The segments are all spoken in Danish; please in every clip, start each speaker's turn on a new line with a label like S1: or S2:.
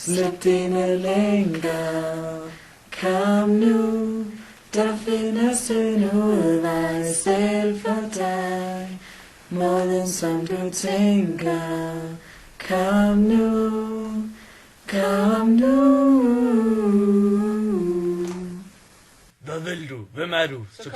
S1: Slip dine lænker. Kom nu, der findes en udvej selv for dig. Måden som du tænker. Kom nu, kom nu.
S2: Hvad vil du? Hvem er du? Så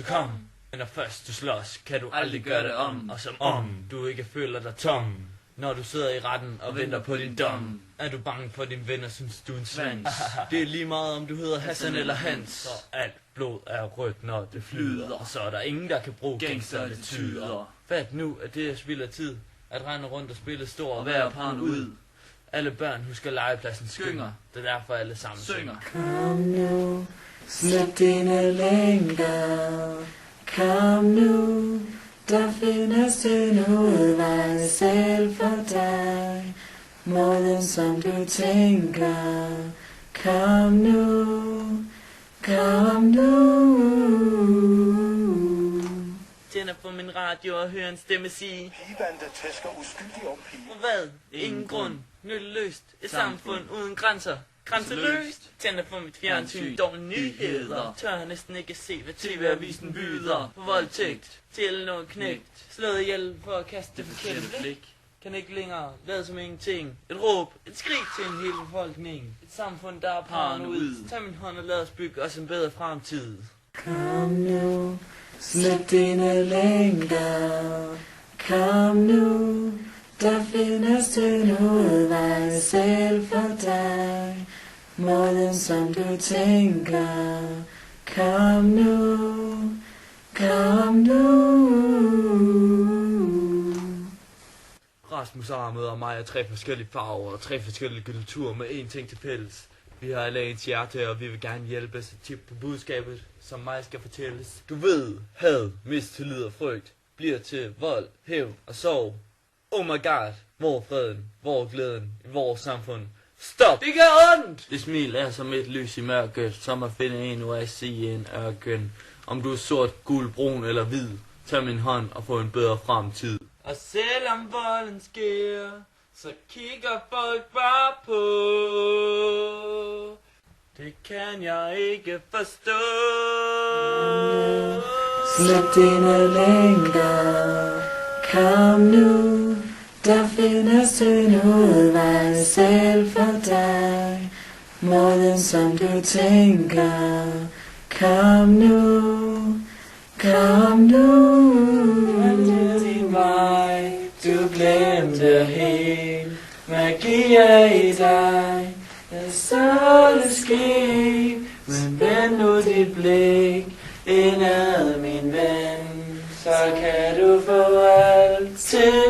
S2: kom. Men når først du slås, kan du aldrig gøre det om. Og som om du ikke føler dig tom. Når du sidder i retten og venter på din dom. Er du bange for dine venner, synes du er en svans? Det er lige meget om du hedder Hassan eller Hans. Og alt blod er rødt, når det flyder. Og så er der ingen, der kan bruge gangsterbetyder. Fat nu, at det er spild af tid. At rende rundt og spille stor og være parren ud. Alle børn husker legepladsen synger. Det er derfor alle sammen synger.
S1: Kom nu, slip dine lænker. Kom nu, der findes en udvej selv for dig. Måden som du tænker. Kom nu, kom nu.
S2: Tænder på min radio og hører en stemme sige:
S3: Pigevand, der tæsker uskyldig om pige.
S2: For hvad? Ingen grund. Nytteløst. Et samfund uden grænser. Grænseløst. Tænder på mit fjernsyn. Dårlige nyheder. Tør næsten ikke se, hvad TV-avisen byder. På voldtægt. Til noget knægt. Slået ihjel for at kaste det forkerte blik. Kan ikke længere lade som ingenting. Et råb. Et skrig til en hel befolkning. Et samfund, der er paranoid. Tag min hånd og lad os bygge os en bedre fremtid.
S1: Kom nu, slip dine lænker. Kom nu, der findes en udvej selv for dig. Måden som du tænker. Kom nu, kom nu.
S2: Rasmus Ahmed og mig er 3 forskellige farver og 3 forskellige kulturer med én ting til fælles. Vi har alle ens hjerte, og vi vil gerne hjælpe os tip på budskabet, som mig skal fortælles. Du ved, had, mistillid og frygt bliver til vold, hævn og sorg. Oh my god, hvor er freden, hvor er glæden i vores samfund? Stop! Det gør ondt! Det smil er som et lys i mørket, som at finde en oase i en ørken. Om du er sort, gul, brun eller hvid, tag min hånd og få en bedre fremtid. Og selvom volden sker, så kigger folk bare på. Det kan jeg ikke forstå.
S1: Slip dine lænker. Kom nu, der findes en udvej selv for dig. Måden som du tænker. Kom nu, kom nu. Din vej, du glemte helt. Magi er i dig. Jeg så det ske. Men vend nu dit blik indad, min ven. Så kan du få alt til